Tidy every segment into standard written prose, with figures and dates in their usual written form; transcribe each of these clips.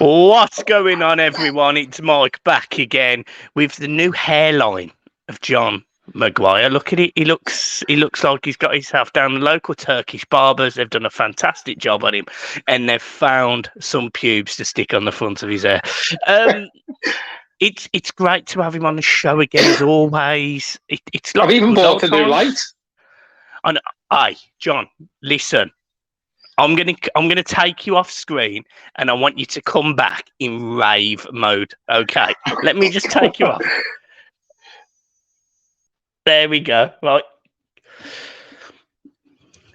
What's going on, everyone? It's Mike back again with the new hairline of John Maguire. Look at it. He looks like he's got himself down. The local Turkish barbers, they've done a fantastic job on him, and they've found some pubes to stick on the front of his hair. It's great to have him on the show again, as always. It's like I've even bought a new light. And aye, John, listen. I'm gonna take you off screen, and I want you to come back in rave mode. Okay, let me just take you off. There we go. Right.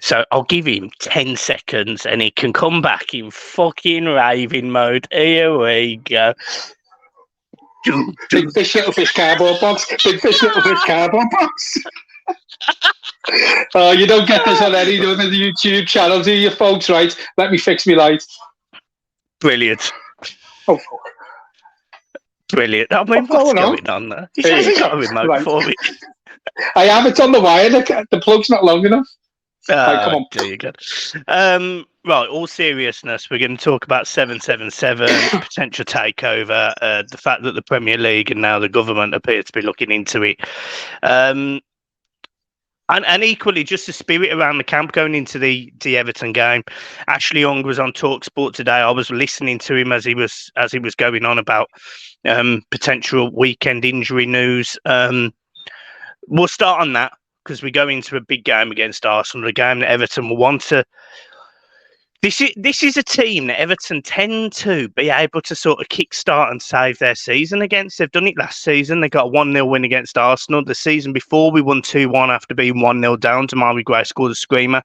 So I'll give him 10 seconds, and he can come back in fucking raving mode. Here we go. Big fish, little fish, cardboard box. Big fish, little fish, cardboard box. Oh, you don't get this on any of the YouTube channel, do you, folks? Right, let me fix me light. Brilliant. Oh, fuck. Brilliant. I mean, what's going on there? He hasn't got a remote for me. I have it on the wire. The plug's not long enough. Right, come on. Dear God. Right, all seriousness, we're going to talk about 777, potential takeover, the fact that the Premier League and now the government appear to be looking into it. And equally, just the spirit around the camp going into the Everton game. Ashley Young was on TalkSport today. I was listening to him as he was going on about potential weekend injury news. We'll start on that because we go into a big game against Arsenal, a game that Everton will want to. This is a team that Everton tend to be able to sort of kickstart and save their season against. They've done it last season. They got a 1-0 win against Arsenal. The season before, we won 2-1 after being 1-0 down. Damari Gray scored a screamer.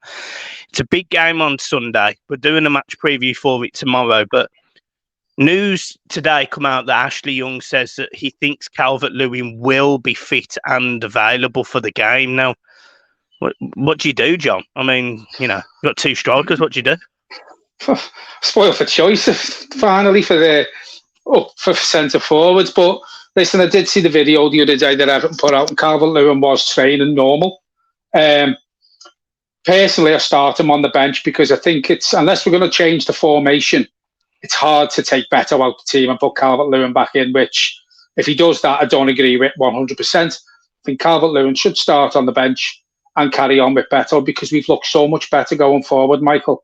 It's a big game on Sunday. We're doing a match preview for it tomorrow. But news today come out that Ashley Young says that he thinks Calvert-Lewin will be fit and available for the game. Now, what do you do, John? I mean, you've got two strikers. What do you do? Spoiled for choice finally for centre forwards. But listen, I did see the video the other day that Everton put out, and Calvert-Lewin was training normal. Personally, I start him on the bench because I think unless we're going to change the formation, it's hard to take Beto out the team and put Calvert-Lewin back in, which if he does that, I don't agree with 100%. I think Calvert-Lewin should start on the bench and carry on with Beto because we've looked so much better going forward, Michael.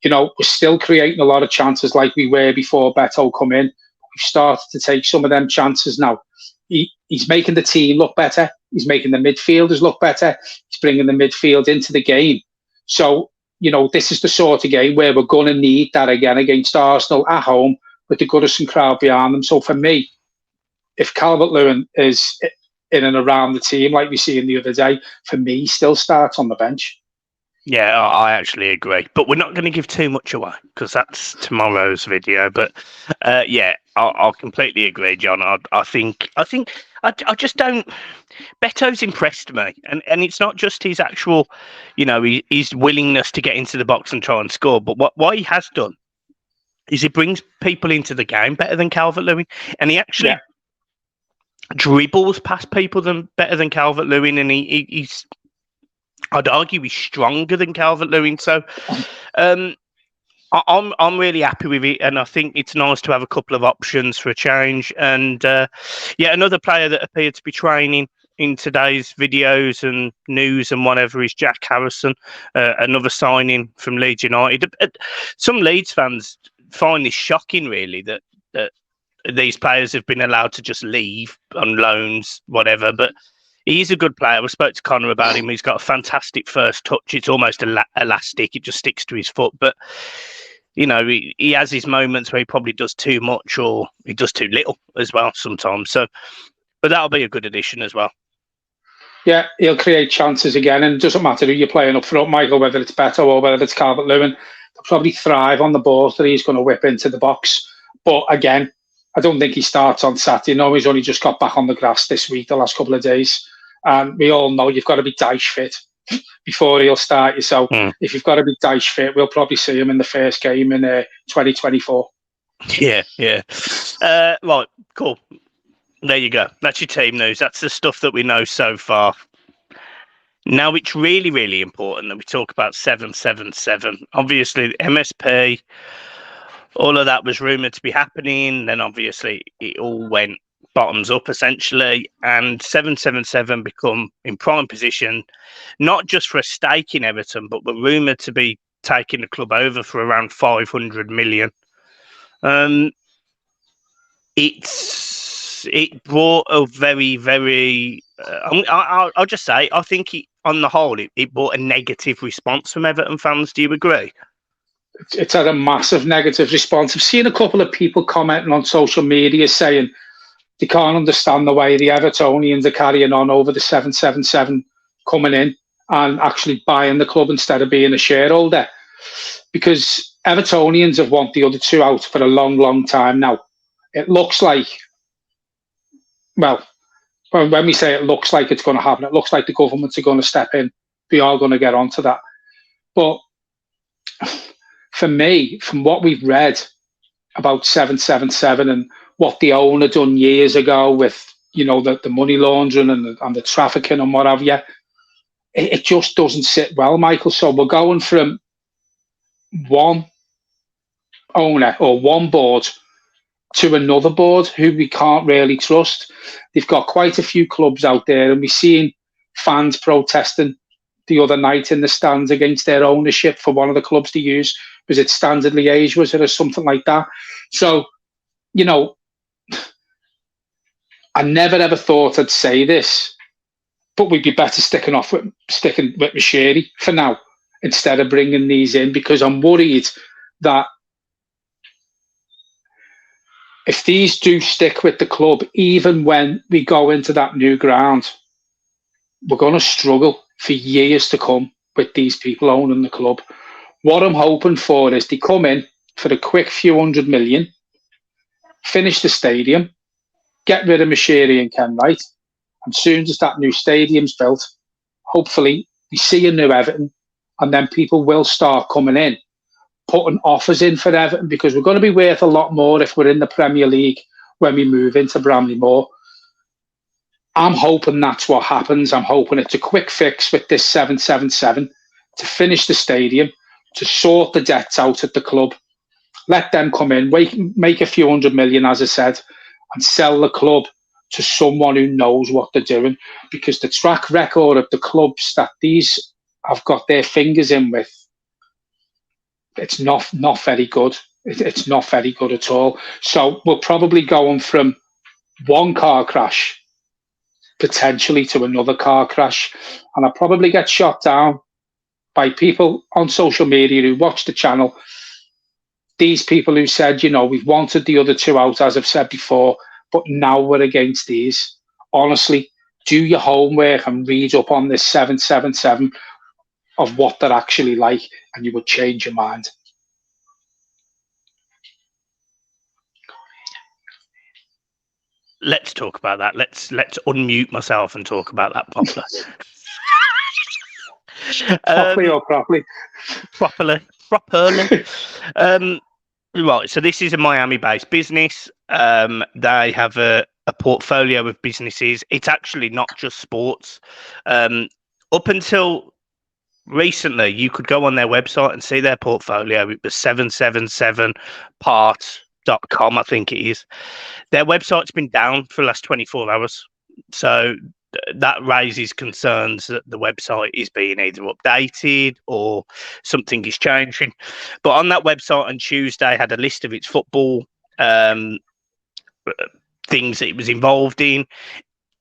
We're still creating a lot of chances like we were before Beto come in. We've started to take some of them chances now. He's making the team look better. He's making the midfielders look better. He's bringing the midfield into the game. So, this is the sort of game where we're going to need that again against Arsenal at home with the Goodison crowd behind them. So for me, if Calvert-Lewin is in and around the team like we see in the other day, for me, he still starts on the bench. Yeah, I actually agree. But we're not going to give too much away because that's tomorrow's video. But I'll completely agree, John. I think I just don't. Beto's impressed me, and it's not just his actual, his willingness to get into the box and try and score. But what he has done is he brings people into the game better than Calvert-Lewin, and he actually dribbles past people better than Calvert-Lewin, and he's. I'd argue he's stronger than Calvert-Lewin. So I'm really happy with it, and I think it's nice to have a couple of options for a change. And another player that appeared to be training in today's videos and news and whatever is Jack Harrison, another signing from Leeds United. Some Leeds fans find this shocking, really, that these players have been allowed to just leave on loans, whatever, but he's a good player. We spoke to Connor about him. He's got a fantastic first touch. It's almost elastic. It just sticks to his foot. But, he has his moments where he probably does too much or he does too little as well sometimes. So, but that'll be a good addition as well. Yeah, he'll create chances again. And it doesn't matter who you're playing up front, Michael, whether it's Beto or whether it's Calvert-Lewin. They'll probably thrive on the balls that he's going to whip into the box. But again, I don't think he starts on Saturday. No, he's only just got back on the grass this week, the last couple of days. And we all know you've got to be Dyche fit before he'll start you. So if you've got to be Dyche fit, we'll probably see him in the first game in 2024. Yeah. Right, cool. There you go. That's your team news. That's the stuff that we know so far. Now, it's really, really important that we talk about 777. Obviously, MSP All of that was rumoured to be happening. Then obviously it all went bottoms up essentially, and 777 become in prime position, not just for a stake in Everton, but were rumoured to be taking the club over for around 500 million. It brought a very I'll just say I think on the whole it brought a negative response from Everton fans. Do you agree? It's had a massive negative response. I've seen a couple of people commenting on social media saying they can't understand the way the Evertonians are carrying on over the 777 coming in and actually buying the club instead of being a shareholder. Because Evertonians have wanted the other two out for a long time now. It looks like, well, when we say it looks like it's going to happen, it looks like the governments are going to step in. We are going to get onto that. But for me, from what we've read about 777 and what the owner done years ago with, the money laundering and the trafficking and what have you, it just doesn't sit well, Michael. So we're going from one owner or one board to another board who we can't really trust. They've got quite a few clubs out there, and we've seen fans protesting the other night in the stands against their ownership for one of the clubs to use. Was it Standard Liège, was it, or something like that? So, I never ever thought I'd say this, but we'd be better sticking with Mashiri for now instead of bringing these in, because I'm worried that if these do stick with the club, even when we go into that new ground, we're going to struggle for years to come with these people owning the club. What I'm hoping for is they come in for a quick few $100 million, finish the stadium, get rid of Mashiri and Ken Wright, and soon as that new stadium's built, hopefully we see a new Everton, and then people will start coming in, putting offers in for Everton, because we're going to be worth a lot more if we're in the Premier League when we move into Bramley-Moore. I'm hoping that's what happens. I'm hoping it's a quick fix with this 777 to finish the stadium, to sort the debts out at the club, let them come in, make a few $100 million, as I said, and sell the club to someone who knows what they're doing, because the track record of the clubs that these have got their fingers in with, it's not very good. It's not very good at all. So we're probably going from one car crash potentially to another car crash, and I'll probably get shot down by people on social media who watch the channel. These people who said, we've wanted the other two out, as I've said before, but now we're against these. Honestly, do your homework and read up on this 777 of what they're actually like, and you would change your mind. Let's talk about that. Let's unmute myself and talk about that properly. Properly or properly? Properly. Right, so this is a Miami-based business. They have a portfolio of businesses. It's actually not just sports. Up until recently, you could go on their website and see their portfolio. It was 777part.com, I think it is. Their website's been down for the last 24 hours. So that raises concerns that the website is being either updated or something is changing. But on that website on Tuesday had a list of its football things that it was involved in.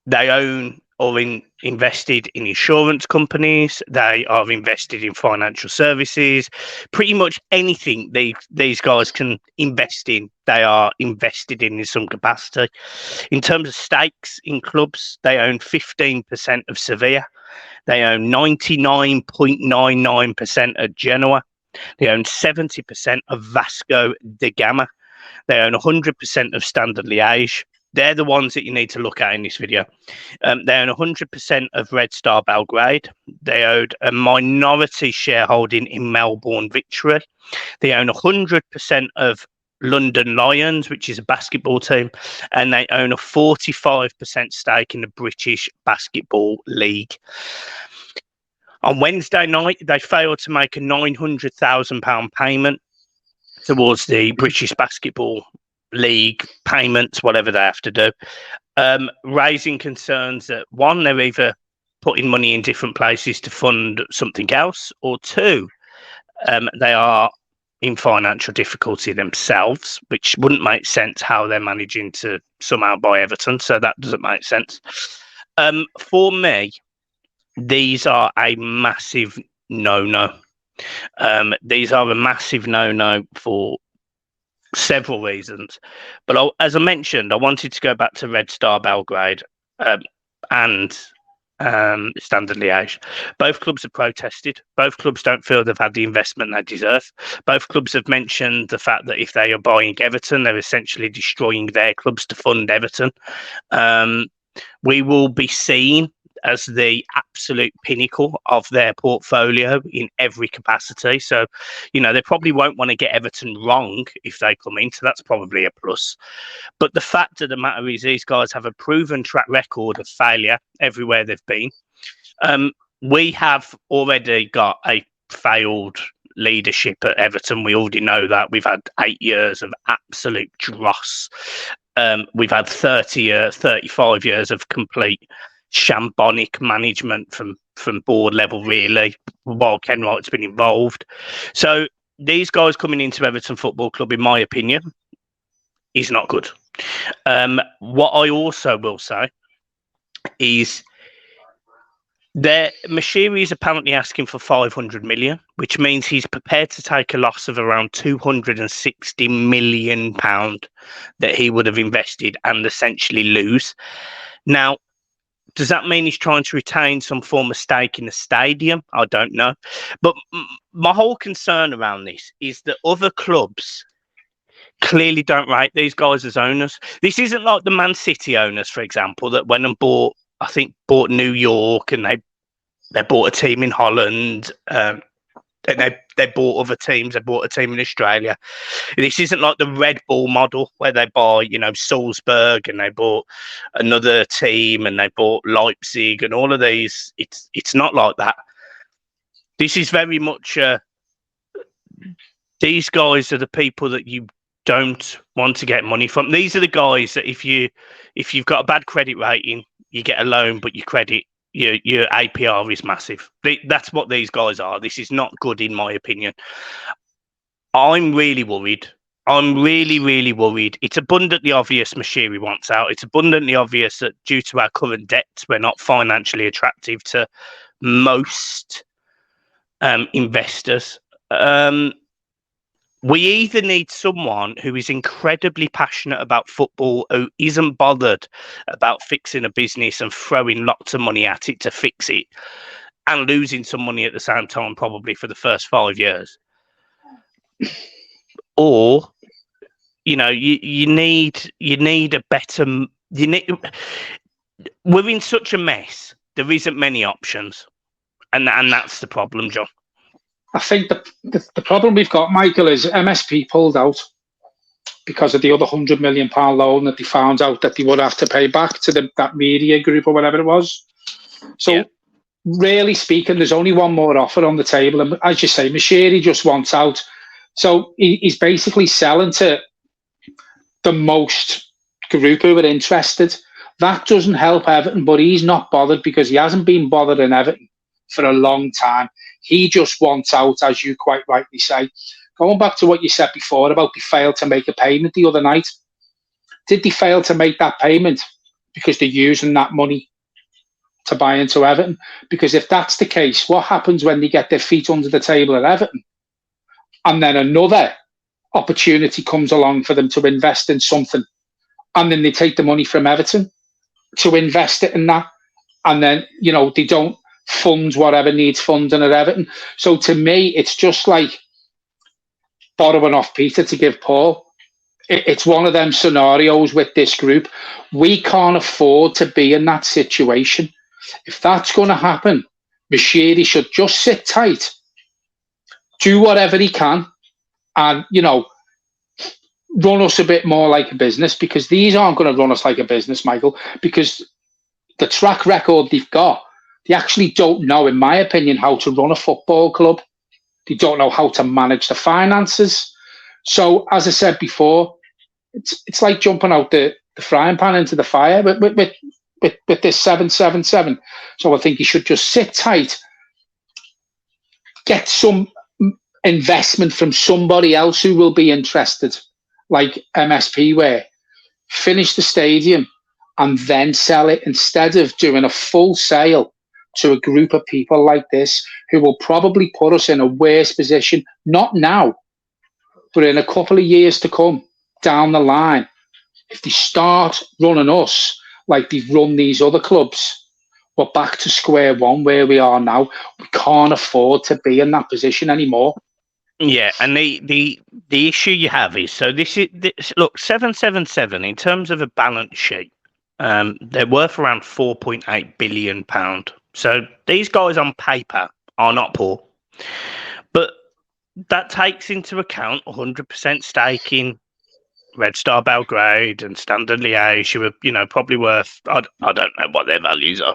They own or invested in insurance companies. They are invested in financial services. Pretty much anything these guys can invest in, they are invested in some capacity. In terms of stakes in clubs, they own 15% of Sevilla. They own 99.99% of Genoa. They own 70% of Vasco da Gama. They own 100% of Standard Liège. They're the ones that you need to look at in this video. They own 100% of Red Star Belgrade. They own a minority shareholding in Melbourne Victory. They own 100% of London Lions, which is a basketball team, and they own a 45% stake in the British Basketball League. On Wednesday night, they failed to make a £900,000 payment towards the British Basketball League payments, whatever they have to do, raising concerns that, one, they're either putting money in different places to fund something else, or two, they are in financial difficulty themselves, which wouldn't make sense how they're managing to somehow buy Everton. So that doesn't make sense. For me, these are a massive no-no. These are a massive no-no for several reasons. But as I mentioned, I wanted to go back to Red Star Belgrade and Standard Liège. Both clubs have protested. Both clubs don't feel they've had the investment they deserve. Both clubs have mentioned the fact that if they are buying Everton, they're essentially destroying their clubs to fund Everton. We will be seen as the absolute pinnacle of their portfolio in every capacity. So, they probably won't want to get Everton wrong if they come in. So that's probably a plus. But the fact of the matter is these guys have a proven track record of failure everywhere they've been. We have already got a failed leadership at Everton. We already know that. We've had 8 years of absolute dross. We've had 35 years of complete shambolic management from board level, really, while Ken Wright's been involved. So these guys coming into Everton Football Club, in my opinion, is not good. What I also will say is that Moshiri is apparently asking for 500 million, which means he's prepared to take a loss of around 260 million pound that he would have invested and essentially lose. Now, does that mean he's trying to retain some form of stake in the stadium? I don't know. But my whole concern around this is that other clubs clearly don't rate these guys as owners. This isn't like the Man City owners, for example, that went and bought New York, and they bought a team in Holland, and they bought other teams. They bought a team in Australia. This isn't like the Red Bull model where they buy, Salzburg, and they bought another team, and they bought Leipzig, and all of these. It's not like that. This is very much. These guys are the people that you don't want to get money from. These are the guys that if you've got a bad credit rating, you get a loan, but your APR is massive. That's what these guys are. This is not good, in my opinion. I'm really worried. I'm really, really worried. It's abundantly obvious Moshiri wants out. It's abundantly obvious that due to our current debts, we're not financially attractive to most investors. We either need someone who is incredibly passionate about football, who isn't bothered about fixing a business and throwing lots of money at it to fix it, and losing some money at the same time, probably for the first 5 years. Or, you need a better. We're in such a mess. There isn't many options, and that's the problem, John. I think the problem we've got, Michael, is MSP pulled out because of the other £100 million loan that they found out that they would have to pay back to that media group or whatever it was. So, really speaking, there's only one more offer on the table. And as you say, Moshiri just wants out. So he's basically selling to the most group who are interested. That doesn't help Everton, but he's not bothered because he hasn't been bothered in Everton for a long time. He just wants out, as you quite rightly say. Going back to what you said before about they failed to make a payment the other night. Did they fail to make that payment because they're using that money to buy into Everton? Because if that's the case, what happens when they get their feet under the table at Everton and then another opportunity comes along for them to invest in something, and then they take the money from Everton to invest it in that, and then, they don't fund whatever needs funding at Everton. So to me, it's just like borrowing off Peter to give Paul. It's one of them scenarios with this group. We can't afford to be in that situation. If that's going to happen, Moshiri should just sit tight, do whatever he can, and, run us a bit more like a business, because these aren't going to run us like a business, Michael, because the track record they've got, they actually don't know, in my opinion, how to run a football club. They don't know how to manage the finances. So, as I said before, it's like jumping out the frying pan into the fire with this 777. So I think you should just sit tight, get some investment from somebody else who will be interested, like MSP were, finish the stadium and then sell it instead of doing a full sale to a group of people like this who will probably put us in a worse position, not now, but in a couple of years to come down the line. If they start running us like they've run these other clubs, we're back to square one where we are now. We can't afford to be in that position anymore. Yeah, and the issue you have is, so this look, 777 in terms of a balance sheet, they're worth around £4.8 billion. So these guys on paper are not poor, but that takes into account 100% stake in Red Star Belgrade and Standard Liège, who are, probably worth, I don't know what their values are.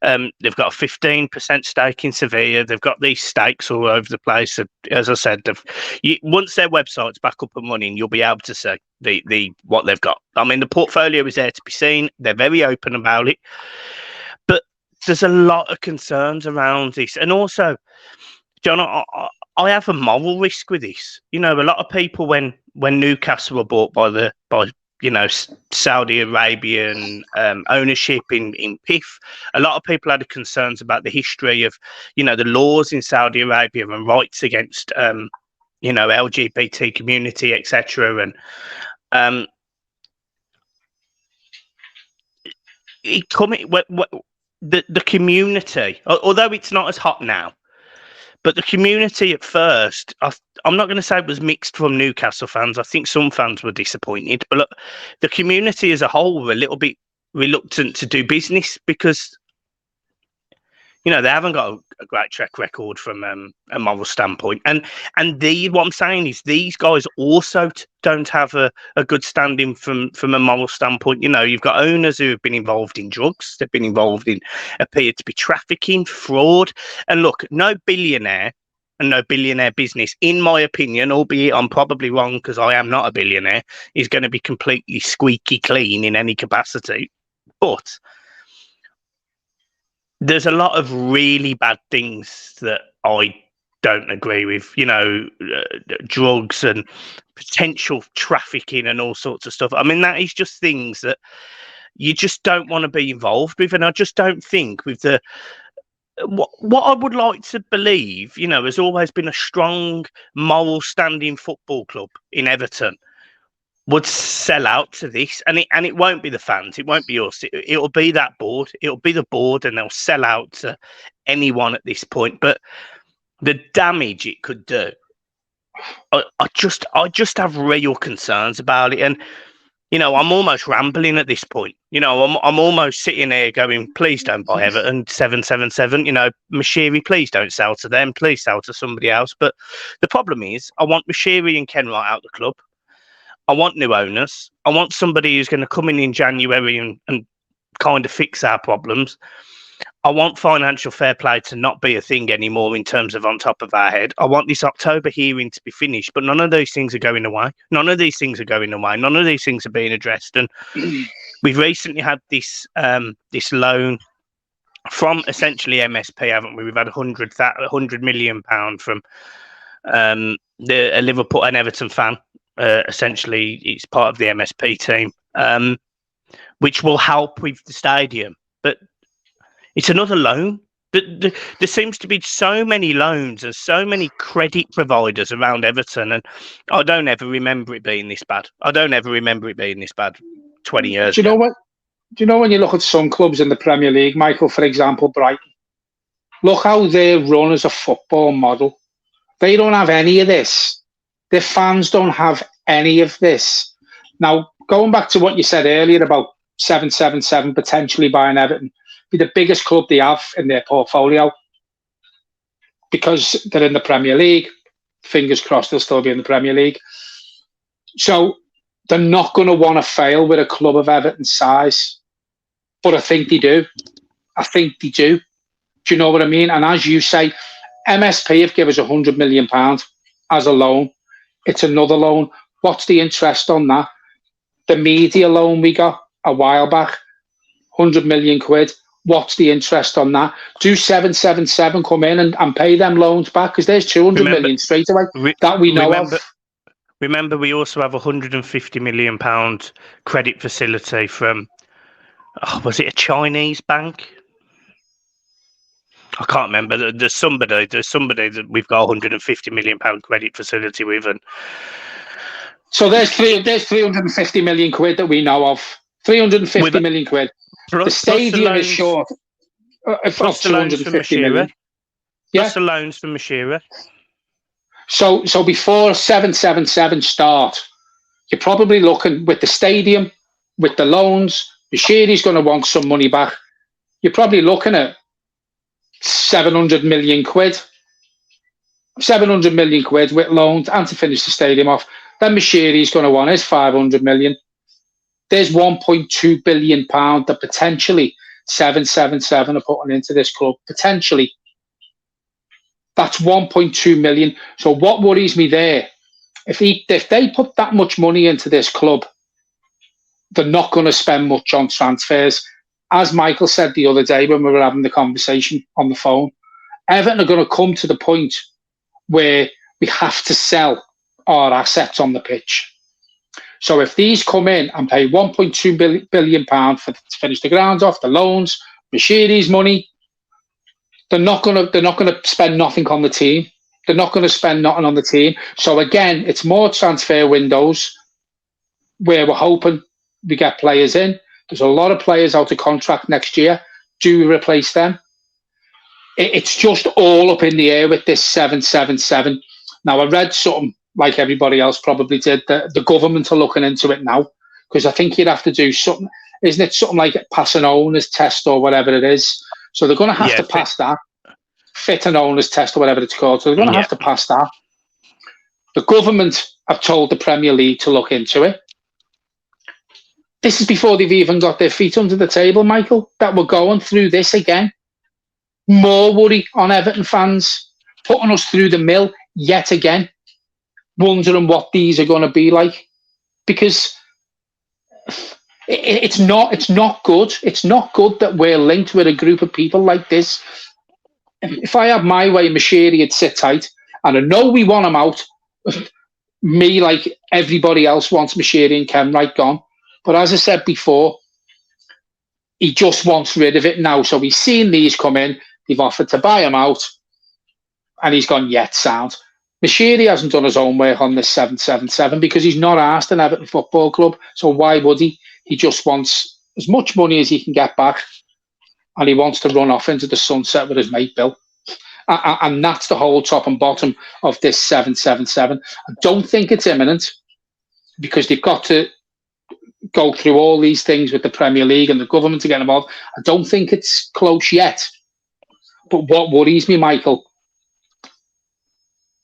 They've got a 15% stake in Sevilla. They've got these stakes all over the place. As I said, once their website's back up and running, you'll be able to see the what they've got. I mean, the portfolio is there to be seen. They're very open about it, but there's a lot of concerns around this, and also, John, I have a moral risk with this. A lot of people when Newcastle were bought by Saudi Arabian ownership in PIF, a lot of people had concerns about the history of the laws in Saudi Arabia and rights against LGBT community, etc. And the community, although it's not as hot now. But the community at first, I'm not going to say it was mixed from Newcastle fans. I think some fans were disappointed. But look, the community as a whole were a little bit reluctant to do business because, they haven't got a great track record from a moral standpoint. And what I'm saying is these guys also don't have a good standing from a moral standpoint. You've got owners who have been involved in drugs. They've been involved in, appear to be trafficking, fraud. And look, no billionaire and no billionaire business, in my opinion, albeit I'm probably wrong because I am not a billionaire, is going to be completely squeaky clean in any capacity. But there's a lot of really bad things that I don't agree with, drugs and potential trafficking and all sorts of stuff. I mean, that is just things that you just don't want to be involved with. And I just don't think with what I would like to believe, has always been a strong moral standing football club in Everton, would sell out to this, and it won't be the fans, it won't be us, it'll be that board, it'll be the board, and they'll sell out to anyone at this point. But the damage it could do, I just have real concerns about it. And I'm almost rambling at this point. I'm almost sitting there going, please don't buy Everton 777. Mashiri, please don't sell to them, please sell to somebody else. But the problem is, I want Mashiri and Kenwright out the club. I want new owners. I want somebody who's going to come in January and kind of fix our problems. I want financial fair play to not be a thing anymore in terms of on top of our head. I want this October hearing to be finished, but none of those things are going away. None of these things are going away. None of these things are being addressed. And we've recently had this loan from essentially MSP, haven't we? We've had £100 million from a Liverpool and Everton fan. Essentially, it's part of the MSP team, which will help with the stadium. But it's another loan. There seems to be so many loans and so many credit providers around Everton, and I don't ever remember it being this bad. 20 years ago. Do you know when you look at some clubs in the Premier League, Michael, for example, Brighton, look how they're run as a football model. They don't have any of this. Their fans don't have any of this. Now, going back to what you said earlier about 777 potentially buying Everton, be the biggest club they have in their portfolio because they're in the Premier League. Fingers crossed they'll still be in the Premier League. So they're not going to want to fail with a club of Everton's size. But I think they do. Do you know what I mean? And as you say, MSP have given us £100 million as a loan. it's another loan. What's the interest on that? The media loan we got a while back, 100 million quid. What's the interest on that? Do 777 come in and pay them loans back? Because there's 200 million straight away that we know of. Remember, we also have £150 million credit facility from, was it a Chinese bank? I can't remember. There's somebody that we've got £150 million credit facility with, and so there's 350 million quid that we know of. 350 million quid. The stadium is short of 250 million. Plus the loans from Mashira. So before 777 start, you're probably looking with the stadium, with the loans. Mashiri's going to want some money back. You're probably looking at 700 million quid. 700 million quid with loans and to finish the stadium off. Then Mashiri's going to want his 500 million. There's 1.2 billion pound that potentially 777 are putting into this club. Potentially. That's 1.2 million. So what worries me there, if they put that much money into this club, they're not going to spend much on transfers. As Michael said the other day when we were having the conversation on the phone, Everton are going to come to the point where we have to sell our assets on the pitch. So if these come in and pay 1.2 billion pound to finish the grounds off, the loans, Mashiri's money, they're not going to spend nothing on the team. They're not going to spend nothing on the team. So again, it's more transfer windows where we're hoping we get players in. There's a lot of players out of contract next year. Do we replace them? It's just all up in the air with this 777. Now, I read something like everybody else probably did. The government are looking into it now because I think you'd have to do something. Isn't it something like pass an owner's test or whatever it is? So they're going to have to pass that. Fit an owner's test or whatever it's called. So they're going to have to pass that. The government have told the Premier League to look into it. This is before they've even got their feet under the table, Michael, that we're going through this again. More worry on Everton fans, putting us through the mill yet again, wondering what these are going to be like. Because it's not good. It's not good that we're linked with a group of people like this. If I had my way, Mashiri would sit tight, and I know we want him out. Me, like everybody else, wants Mashiri and Kenwright gone. But as I said before, he just wants rid of it now. So he's seen these come in. They've offered to buy him out. And he's gone, sound. Mashiri hasn't done his own work on this 777 because he's not asked an Everton Football Club. So why would he? He just wants as much money as he can get back. And he wants to run off into the sunset with his mate Bill. And that's the whole top and bottom of this 777. I don't think it's imminent because they've got to go through all these things with the Premier League and the government to get involved. I don't think it's close yet. But what worries me, Michael,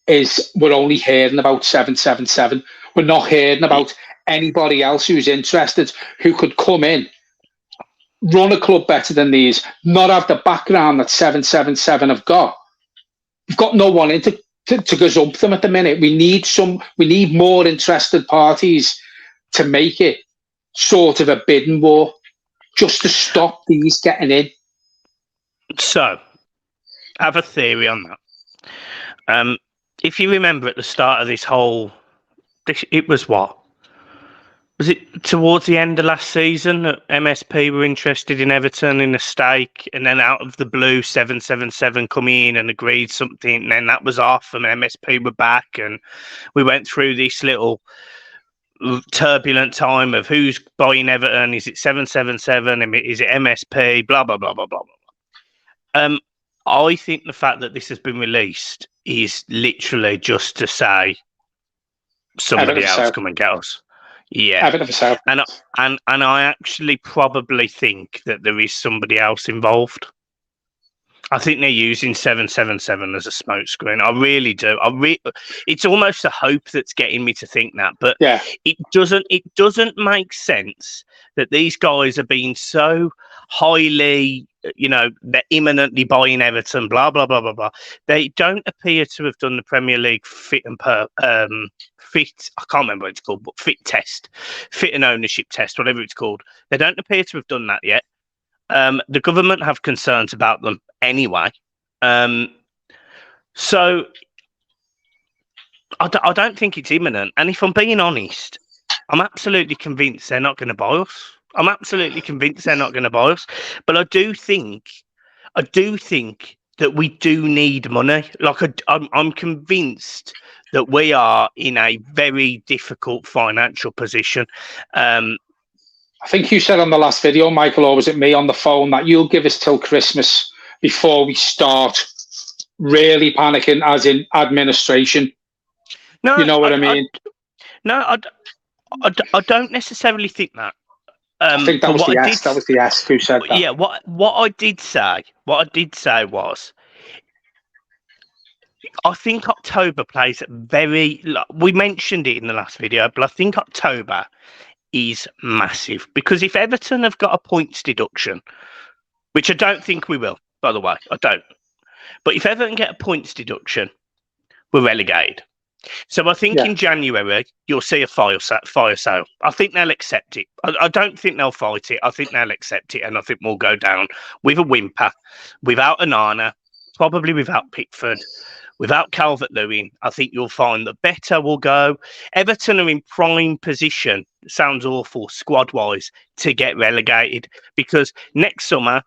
is we're only hearing about 777. We're not hearing about anybody else who's interested, who could come in, run a club better than these, not have the background that 777 have got. We've got no one in to gazump them at the minute. We need more interested parties to make it sort of a bidding war just to stop these getting in. So, I have a theory on that. If you remember at the start of it was what? Was it towards the end of last season that MSP were interested in Everton in a stake, and then out of the blue 777 come in and agreed something, and then that was off and MSP were back, and we went through this little turbulent time of who's buying Everton. Is it 777? Is it MSP? Blah, blah, blah, blah, blah, blah. I think the fact that this has been released is literally just to say somebody else come and get us. Yeah. And I actually probably think that there is somebody else involved. I think they're using 777 as a smokescreen. I really do. It's almost a hope that's getting me to think that, but Yeah. it doesn't make sense that these guys are being so highly, they're imminently buying Everton, blah blah blah blah blah. They don't appear to have done the Premier League fit. I can't remember what it's called, but fit and ownership test, whatever it's called. They don't appear to have done that yet. The government have concerns about them anyway. So I don't think it's imminent. And if I'm being honest, I'm absolutely convinced they're not going to buy us. I'm absolutely convinced they're not going to buy us. But I do think that we do need money. Like I'm convinced that we are in a very difficult financial position. I think you said on the last video, Michael, or was it me on the phone, that you'll give us till Christmas before we start really panicking, as in administration. No, you know what I mean? I don't necessarily think that. I think that was the S. That was the S who said that. Yeah, what I did say was, I think October plays very. We mentioned it in the last video, but I think October is massive, because if Everton have got a points deduction, which I don't think we will, by the way, I don't. But if Everton get a points deduction, we're relegated. So I think in January you'll see a fire sale. I think they'll accept it. I don't think they'll fight it. I think they'll accept it, and I think we'll go down with a whimper, without Onana, probably without Pickford, without Calvert-Lewin. I think you'll find that better will go. Everton are in prime position, sounds awful squad-wise, to get relegated, because next summer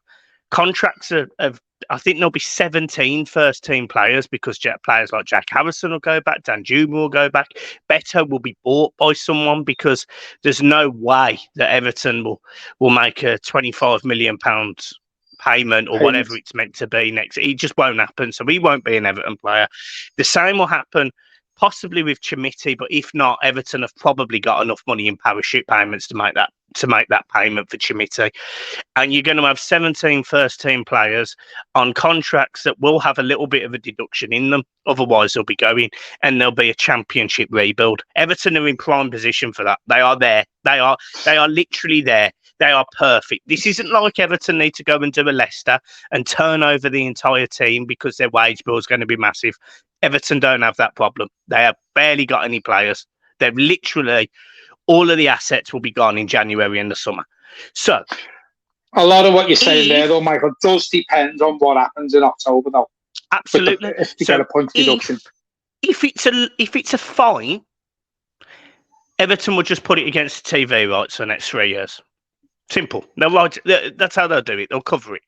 contracts of I think there'll be 17 first-team players, because players like Jack Harrison will go back, Dan Juma will go back, Beto will be bought by someone, because there's no way that Everton will make a £25 million payment or whatever it's meant to be next. It just won't happen. So he won't be an Everton player. The same will happen possibly with Chimiti, but if not, Everton have probably got enough money in parachute payments to make that payment for Chimiti. And you're going to have 17 first-team players on contracts that will have a little bit of a deduction in them. Otherwise, they'll be going, and there'll be a championship rebuild. Everton are in prime position for that. They are there. They are literally there. They are perfect. This isn't like Everton need to go and do a Leicester and turn over the entire team because their wage bill is going to be massive. Everton don't have that problem. They have barely got any players. They've literally, all of the assets will be gone in January and the summer. So a lot of what you're saying there, though, Michael, does depend on what happens in October, though. Absolutely. If you get a point deduction. If it's a fine, Everton will just put it against the TV rights for the next 3 years. Simple. That's how they'll do it. They'll cover it.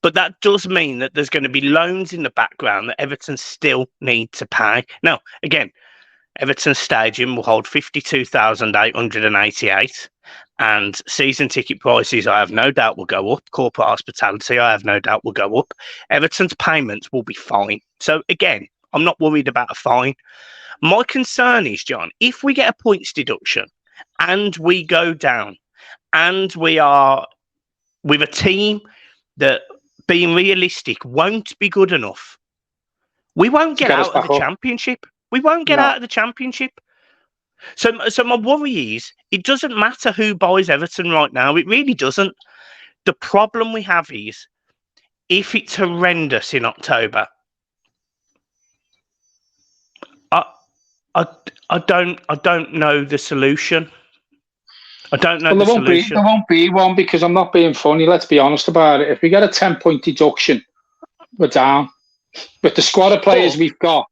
But that does mean that there's going to be loans in the background that Everton still need to pay. Now, again, Everton Stadium will hold 52,888, and season ticket prices, I have no doubt, will go up. Corporate hospitality, I have no doubt, will go up. Everton's payments will be fine. So, again, I'm not worried about a fine. My concern is, John, if we get a points deduction and we go down, and we are with a team that, being realistic, won't be good enough, we won't get out of the Championship. We won't get out of the Championship. So my worry is, it doesn't matter who buys Everton right now. It really doesn't. The problem we have is, if it's horrendous in October, I don't know the solution. I don't know the solution. There won't be one, because I'm not being funny. Let's be honest about it. If we get a 10-point deduction, we're down. With the squad of players we've got,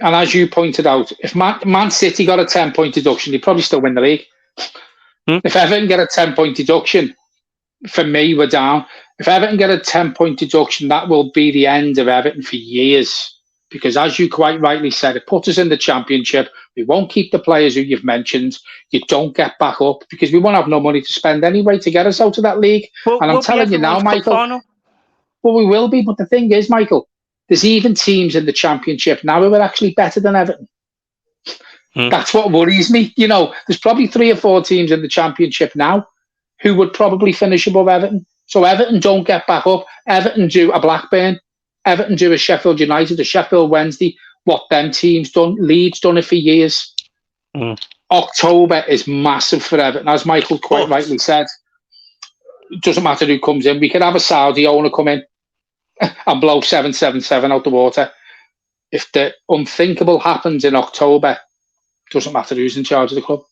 and as you pointed out, if Man City got a 10-point deduction, they'd probably still win the league. If Everton get a 10-point deduction, for me, we're down. If Everton get a 10-point deduction, that will be the end of Everton for years. Because as you quite rightly said, it puts us in the Championship. We won't keep the players who you've mentioned. You don't get back up, because we won't have no money to spend anyway to get us out of that league. And I'm telling you now, Michael, well, we will be. But the thing is, Michael, there's even teams in the Championship now who are actually better than Everton. That's what worries me. There's probably 3 or 4 teams in the Championship now who would probably finish above Everton. So Everton don't get back up. Everton do a Blackburn. Everton do a Sheffield United, a Sheffield Wednesday. What them teams done? Leeds done it for years. October is massive for Everton. As Michael quite rightly said, it doesn't matter who comes in. We could have a Saudi owner come in and blow 777 out the water. If the unthinkable happens in October, it doesn't matter who's in charge of the club.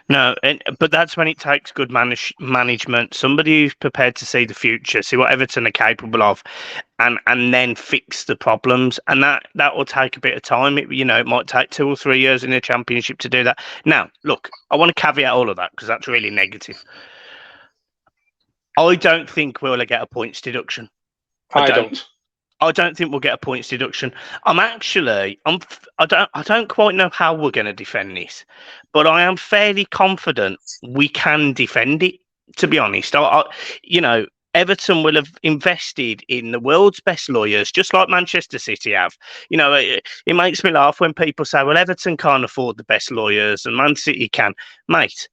No, but that's when it takes good management, somebody who's prepared to see the future, see what Everton are capable of, and then fix the problems. And that will take a bit of time. It might take 2 or 3 years in the Championship to do that. Now, look, I want to caveat all of that because that's really negative. I don't think we'll get a points deduction. I don't think we'll get a points deduction. I don't quite know how we're going to defend this, but I am fairly confident we can defend it. To be honest, Everton will have invested in the world's best lawyers, just like Manchester City have. It makes me laugh when people say, "Well, Everton can't afford the best lawyers, and Man City can." Mate,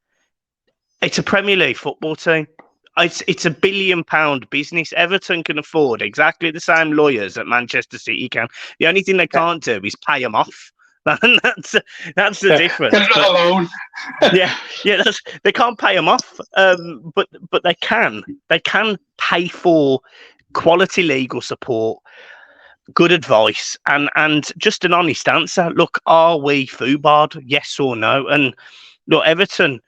it's a Premier League football team. It's £1 billion business. Everton can afford exactly the same lawyers that Manchester City can. The only thing they can't do is pay them off. That's the difference. They're not alone. They can't pay them off, but they can. They can pay for quality legal support, good advice, and just an honest answer. Look, are we foobarred? Yes or no? And look, Everton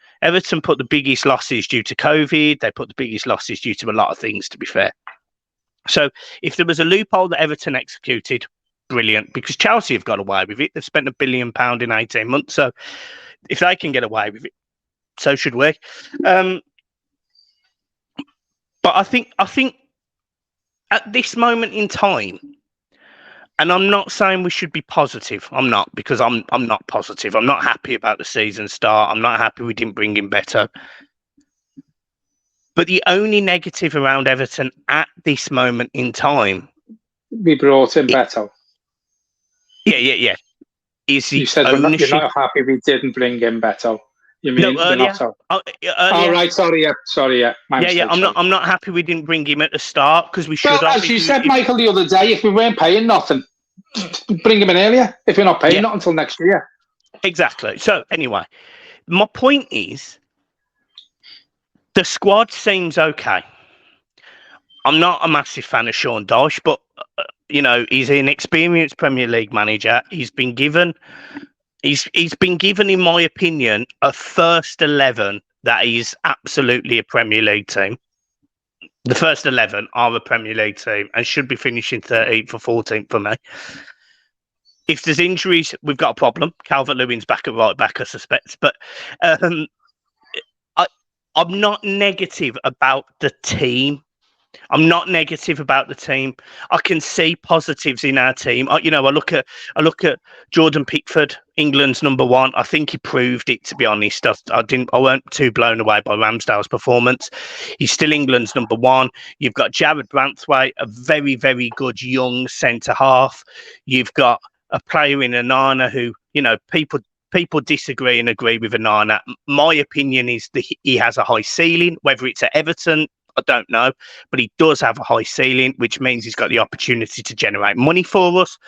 put the biggest losses due to COVID. They put the biggest losses due to a lot of things, to be fair. So if there was a loophole that Everton executed, brilliant, because Chelsea have got away with it. They've spent £1 billion in 18 months. So if they can get away with it, so should we. But I think at this moment in time, and I'm not saying we should be positive. I'm not, because I'm not positive. I'm not happy about the season start. I'm not happy we didn't bring in Beto. But the only negative around Everton at this moment in time, we brought in Beto. Yeah. You said you're not happy we didn't bring in Beto. You mean earlier? Right. Sorry. I'm not happy we didn't bring him at the start because we should have. As you said, Michael, the other day, if we weren't paying nothing, bring him in earlier. If we're not paying not until next year. Exactly. So anyway, my point is, the squad seems okay. I'm not a massive fan of Sean Dyche, but he's an experienced Premier League manager. He's been given, in my opinion, a first 11 that is absolutely a Premier League team. The first 11 are a Premier League team and should be finishing 13th or 14th for me. If there's injuries, we've got a problem. Calvert-Lewin's back at right back, I suspect. But I'm not negative about the team. I can see positives in our team. I look at Jordan Pickford, England's number one. I think he proved it, to be honest. I weren't too blown away by Ramsdale's performance. He's still England's number one. You've got Jared Branthwaite, a very, very good young centre half. You've got a player in Onana who, people disagree and agree with Onana. My opinion is that he has a high ceiling, whether it's at Everton, I don't know, but he does have a high ceiling, which means he's got the opportunity to generate money for us.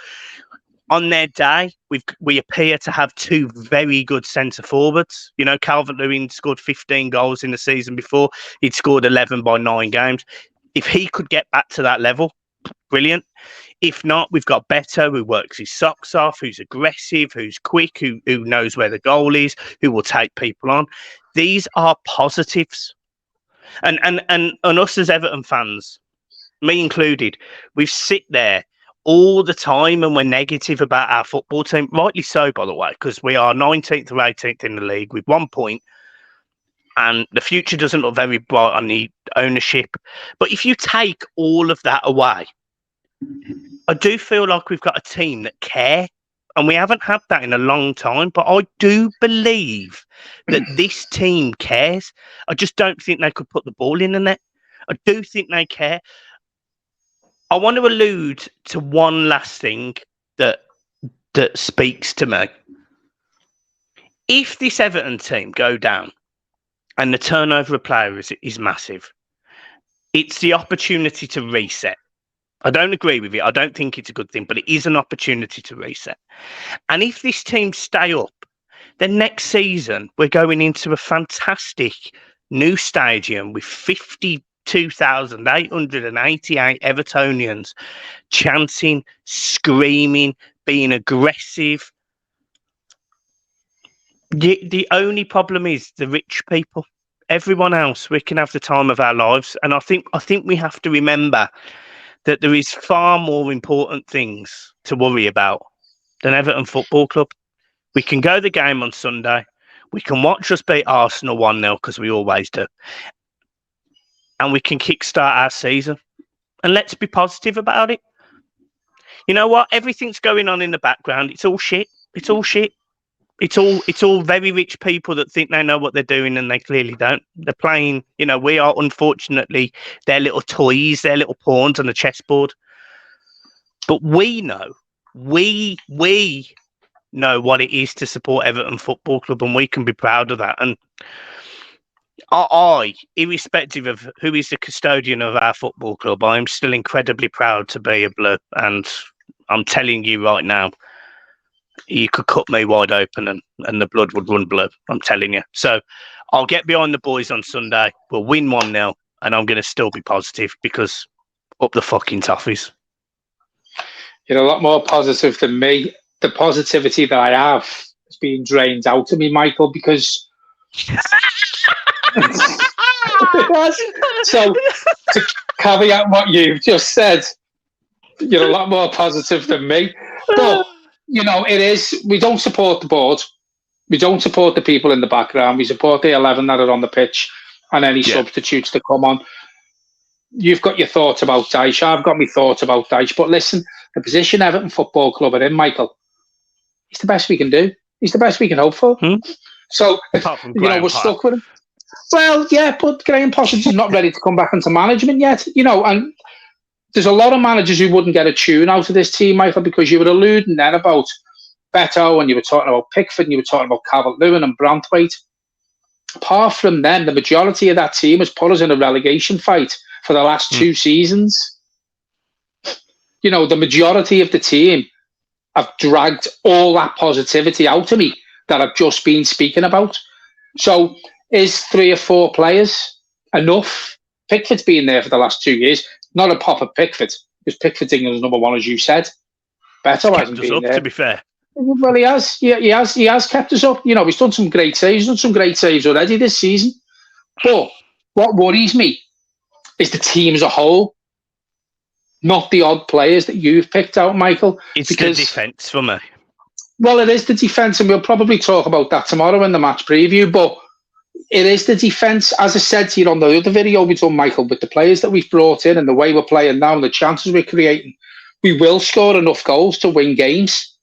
On their day, we appear to have two very good centre forwards. Calvert-Lewin scored 15 goals in the season before. He'd scored 11 by 9 games. If he could get back to that level, brilliant. If not, we've got Beto, who works his socks off, who's aggressive, who's quick, who knows where the goal is, who will take people on. These are positives. And us as Everton fans, me included, we sit there all the time and we're negative about our football team. Rightly so, by the way, because we are 19th or 18th in the league with 1 point. And the future doesn't look very bright on the ownership. But if you take all of that away, I do feel like we've got a team that care. And we haven't had that in a long time. But I do believe that this team cares. I just don't think they could put the ball in the net. I do think they care. I want to allude to one last thing that speaks to me. If this Everton team go down and the turnover of players is massive, It's the opportunity to reset. I don't agree with it. I don't think it's a good thing, but it is an opportunity to reset. And if this team stay up, then next season we're going into a fantastic new stadium with 52,888 Evertonians chanting, screaming, being aggressive. The only problem is the rich people. Everyone else, we can have the time of our lives, and I think we have to remember that there is far more important things to worry about than Everton Football Club. We can go the game on Sunday. We can watch us beat Arsenal 1-0 because we always do. And we can kickstart our season. And let's be positive about it. You know what? Everything's going on in the background. It's all shit. It's all shit. It's all very rich people that think they know what they're doing and they clearly don't. They're playing, we are unfortunately their little toys, their little pawns on the chessboard. But we know, we know what it is to support Everton Football Club, and we can be proud of that. And I, irrespective of who is the custodian of our football club, I'm still incredibly proud to be a Blue. And I'm telling you right now, you could cut me wide open and the blood would run blue. I'm telling you. So I'll get behind the boys on Sunday. We'll win 1-0, and I'm going to still be positive because up the fucking Toffees. You're a lot more positive than me. The positivity that I have is being drained out of me, Michael, because... So, to caveat what you've just said, you're a lot more positive than me. But... it is, we don't support the board. We don't support the people in the background. We support the 11 that are on the pitch and any substitutes that come on. You've got your thoughts about Dyche. I've got my thoughts about Dyche. But listen, the position Everton Football Club are in, Michael, it's the best we can do. It's the best we can hope for. So, we're stuck with him. Well, yeah, but Graham Potter's not ready to come back into management yet, and there's a lot of managers who wouldn't get a tune out of this team, Michael, because you were alluding then about Beto and you were talking about Pickford and you were talking about Calvert-Lewin and Branthwaite. Apart from them, the majority of that team has put us in a relegation fight for the last 2 seasons. The majority of the team have dragged all that positivity out of me that I've just been speaking about. So is 3 or 4 players enough? Pickford's been there for the last 2 years. Not a pop at Pickford, because Pickford's England's number 1, as you said. Beto hasn't been there. To be fair. Well, he has. He has kept us up. He's done some great saves. He's done some great saves already this season. But what worries me is the team as a whole, not the odd players that you've picked out, Michael. It's the defence for me. Well, it is the defence, and we'll probably talk about that tomorrow in the match preview, but it is the defence. As I said to you on the other video we've done, Michael, with the players that we've brought in and the way we're playing now and the chances we're creating, we will score enough goals to win games.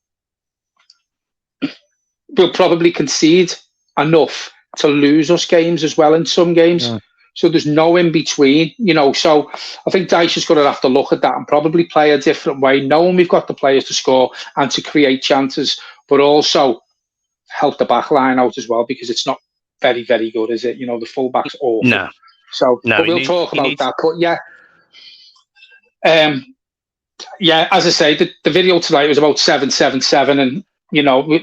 We'll probably concede enough to lose us games as well in some games. Yeah. So there's no in between, So I think Dyche is going to have to look at that and probably play a different way, knowing we've got the players to score and to create chances, but also help the back line out as well, because it's not very, very good, is it? The fullback's awful. No. So but we'll talk about that. But yeah, as I say, the video tonight was about 7-7-7, and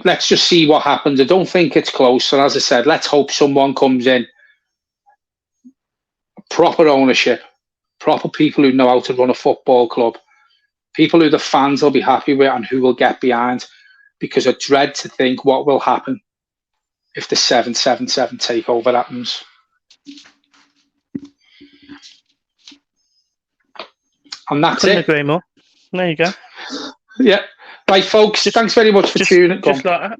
let's just see what happens. I don't think it's close. And as I said, let's hope someone comes in, proper ownership, proper people who know how to run a football club, people who the fans will be happy with and who will get behind, because I dread to think what will happen if the 7-7-7 takeover happens. And that's it. Agree more. There you go. Yeah. Right, folks. Thanks very much for tuning in. Just like that.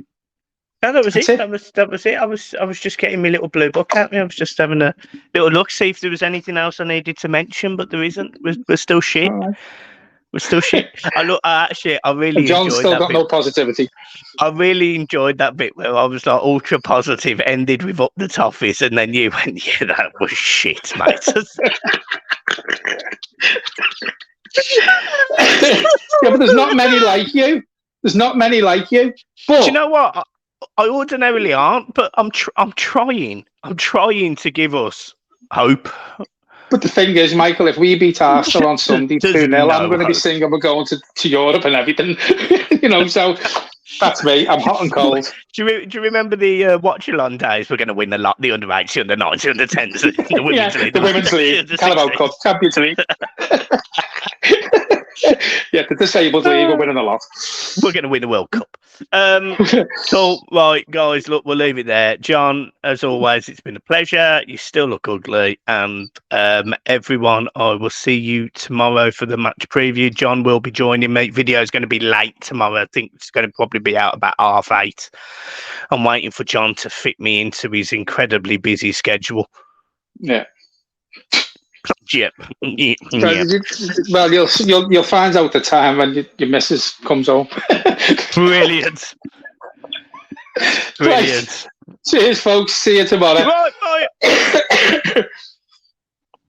Yeah, that was it. That was it. I was just getting my little blue book out. I was just having a little look, see if there was anything else I needed to mention, but there isn't. We're still shit. Right. We're still shit. I really John's enjoyed still that got bit. No positivity. I really enjoyed that bit where I was like ultra positive, ended with up the Toffees, and then you went, yeah, that was shit, mate. Yeah, but there's not many like you. But do you know what? I ordinarily aren't, but I'm trying. I'm trying to give us hope. But the thing is, Michael, if we beat Arsenal on Sunday 2-0, I'm going to be singing we're going to Europe and everything. So that's me. I'm hot and cold. Do you remember the watch-along days? We're going to win a lot. The under-8s, under-9s, under-10s, the Women's League. The Women's League. Carabao Cup, Champions League. The disabled league, we're winning a lot. We're going to win the World Cup. So, right, guys, look, we'll leave it there. John, as always, it's been a pleasure. You still look ugly. And everyone, I will see you tomorrow for the match preview. John will be joining me. Video is going to be late tomorrow. I think it's going to probably be out about 8:30. I'm waiting for John to fit me into his incredibly busy schedule. Yeah. Yeah. Well, you'll find out the time when your missus comes home. Brilliant. Right. Cheers, folks. See you tomorrow. Right, bye.